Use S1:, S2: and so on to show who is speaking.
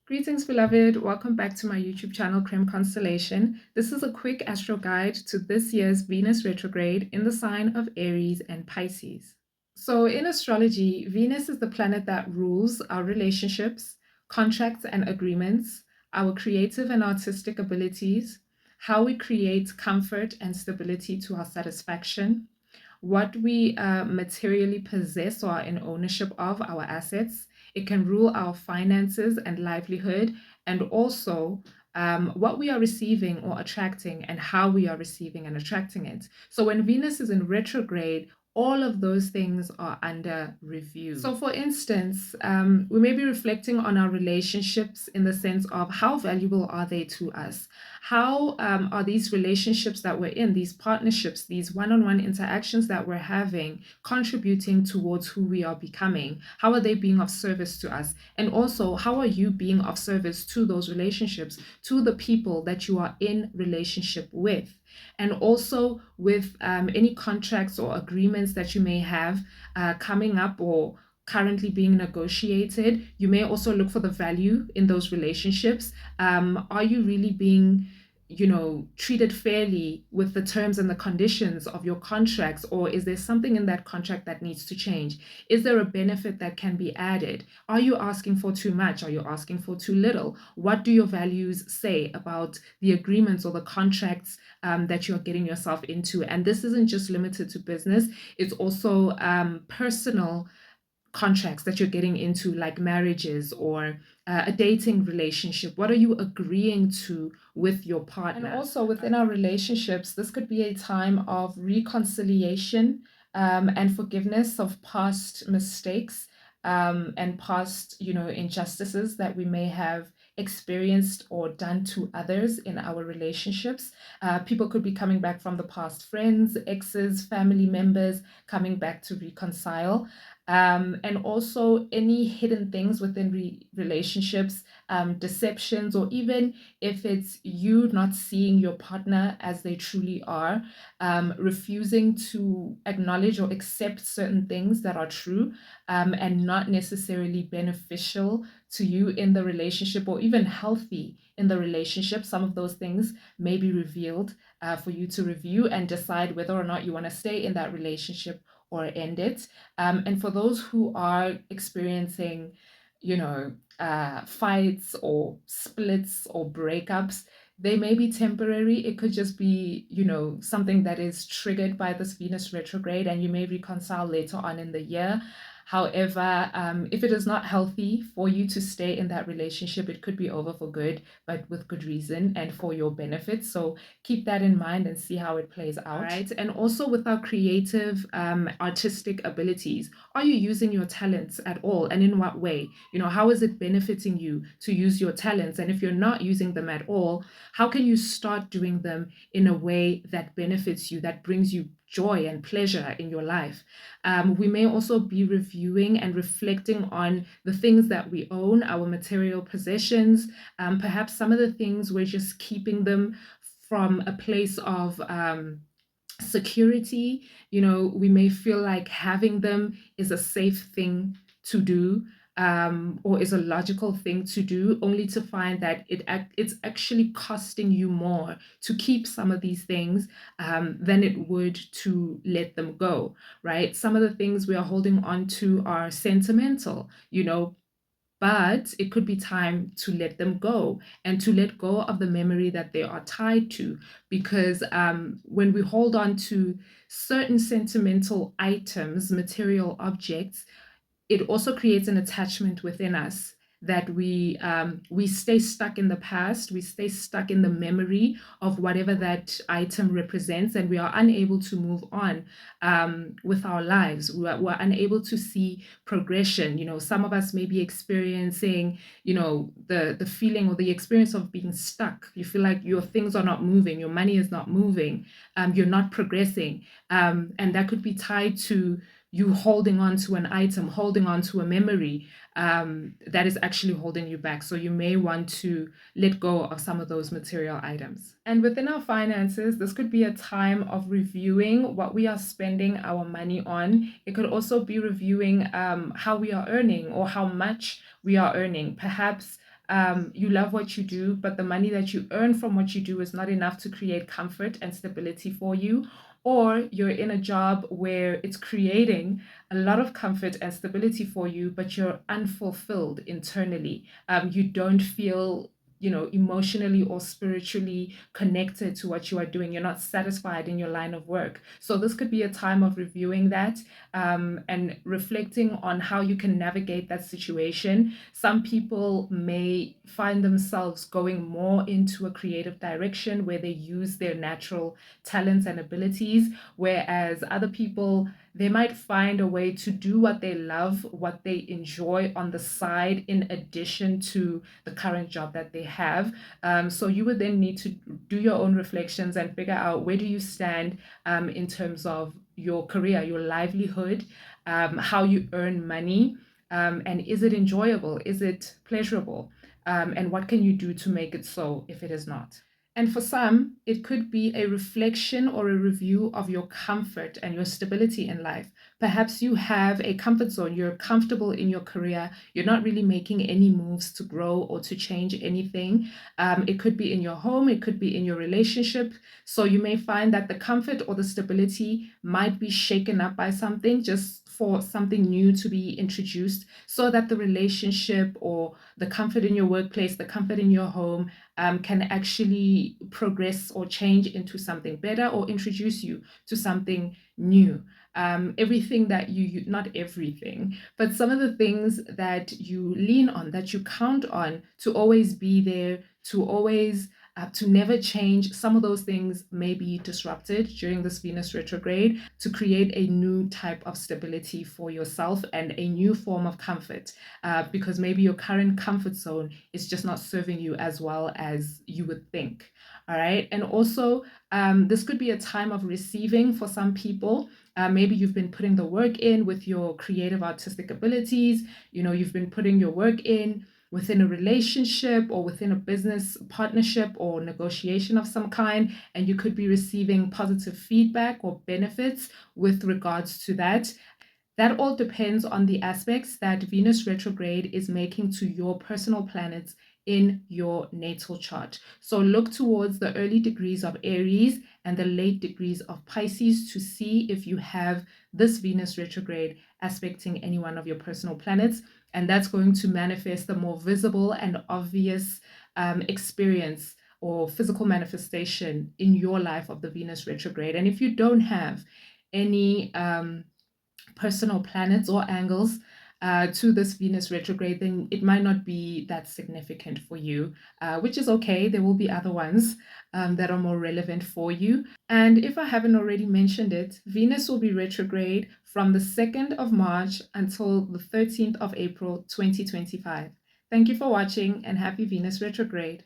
S1: Greetings, beloved. Welcome back to my YouTube channel, Creme Constellation. This is a quick astro guide to this year's Venus retrograde in the sign of Aries and Pisces. So, in astrology, Venus is the planet that rules our relationships, contracts, and agreements, our creative and artistic abilities, how we create comfort and stability to our satisfaction, what we materially possess or are in ownership of, our assets. It can rule our finances and livelihood, and also what we are receiving or attracting and how we are receiving and attracting it. So when Venus is in retrograde, all of those things are under review. So, for instance, we may be reflecting on our relationships in the sense of how valuable are they to us? How are these relationships that we're in, these partnerships, these one-on-one interactions that we're having, contributing towards who we are becoming? How are they being of service to us? And also, how are you being of service to those relationships, to the people that you are in relationship with? And also with any contracts or agreements that you may have coming up or currently being negotiated, you may also look for the value in those relationships. Are you really being treated fairly with the terms and the conditions of your contracts, or is there something in that contract that needs to change? Is there a benefit that can be added? Are you asking for too much? Are you asking for too little? What do your values say about the agreements or the contracts that you're getting yourself into? And this isn't just limited to business, it's also personal contracts that you're getting into, like marriages or a dating relationship. What are you agreeing to with your partner? And also within our relationships, this could be a time of reconciliation and forgiveness of past mistakes and past, injustices that we may have experienced or done to others in our relationships. People could be coming back from the past, friends, exes, family members, coming back to reconcile. And also any hidden things within relationships, deceptions, or even if it's you not seeing your partner as they truly are, refusing to acknowledge or accept certain things that are true and not necessarily beneficial to you in the relationship or even healthy in the relationship. Some of those things may be revealed for you to review and decide whether or not you want to stay in that relationship or end it. And for those who are experiencing, fights or splits or breakups, they may be temporary. It could just be, something that is triggered by this Venus retrograde, and you may reconcile later on in the year. However, if it is not healthy for you to stay in that relationship, it could be over for good, but with good reason and for your benefit. So keep that in mind and see how it plays out. Right. And also with our creative, artistic abilities, are you using your talents at all? And in what way? How is it benefiting you to use your talents? And if you're not using them at all, how can you start doing them in a way that benefits you, that brings you joy and pleasure in your life? We may also be reviewing and reflecting on the things that we own, our material possessions. Perhaps some of the things we're just keeping them from a place of security. We may feel like having them is a safe thing to do, or is a logical thing to do, only to find that it's actually costing you more to keep some of these things than it would to let them go, right? Some of the things we are holding on to are sentimental, but it could be time to let them go and to let go of the memory that they are tied to. Because when we hold on to certain sentimental items, material objects, it also creates an attachment within us that we stay stuck in the past, we stay stuck in the memory of whatever that item represents, and we are unable to move on with our lives. We're unable to see progression. Some of us may be experiencing, the feeling or the experience of being stuck. You feel like your things are not moving, your money is not moving, you're not progressing, and that could be tied to you holding on to an item, holding on to a memory that is actually holding you back. So you may want to let go of some of those material items. And within our finances, this could be a time of reviewing what we are spending our money on. It could also be reviewing how we are earning or how much we are earning. Perhaps you love what you do, but the money that you earn from what you do is not enough to create comfort and stability for you, or you're in a job where it's creating a lot of comfort and stability for you, but you're unfulfilled internally. You don't feel, emotionally or spiritually connected to what you are doing. You're not satisfied in your line of work. So this could be a time of reviewing that, and reflecting on how you can navigate that situation. Some people may find themselves going more into a creative direction where they use their natural talents and abilities, whereas other people, they might find a way to do what they love, what they enjoy on the side, in addition to the current job that they have. So you would then need to do your own reflections and figure out, where do you stand in terms of your career, your livelihood, how you earn money, and is it enjoyable? Is it pleasurable? And what can you do to make it so if it is not? And for some, it could be a reflection or a review of your comfort and your stability in life. Perhaps you have a comfort zone, you're comfortable in your career, you're not really making any moves to grow or to change anything. It could be in your home, it could be in your relationship. So you may find that the comfort or the stability might be shaken up by something, just for something new to be introduced, so that the relationship or the comfort in your workplace, the comfort in your home, can actually progress or change into something better, or introduce you to something new. Everything that not everything, but some of the things that you lean on, that you count on to always be there, to always to never change, some of those things may be disrupted during this Venus retrograde, to create a new type of stability for yourself and a new form of comfort, because maybe your current comfort zone is just not serving you as well as you would think. All right. And also, this could be a time of receiving for some people. Maybe you've been putting the work in with your creative artistic abilities. You've been putting your work in within a relationship or within a business partnership or negotiation of some kind, and you could be receiving positive feedback or benefits with regards to that. That all depends on the aspects that Venus retrograde is making to your personal planets in your natal chart. So look towards the early degrees of Aries and the late degrees of Pisces to see if you have this Venus retrograde aspecting any one of your personal planets. And that's going to manifest the more visible and obvious experience or physical manifestation in your life of the Venus retrograde. And if you don't have any personal planets or angles to this Venus retrograde, then it might not be that significant for you, which is okay. There will be other ones that are more relevant for you. And if I haven't already mentioned it, Venus will be retrograde from the 2nd of March until the 13th of April, 2025. Thank you for watching, and happy Venus retrograde.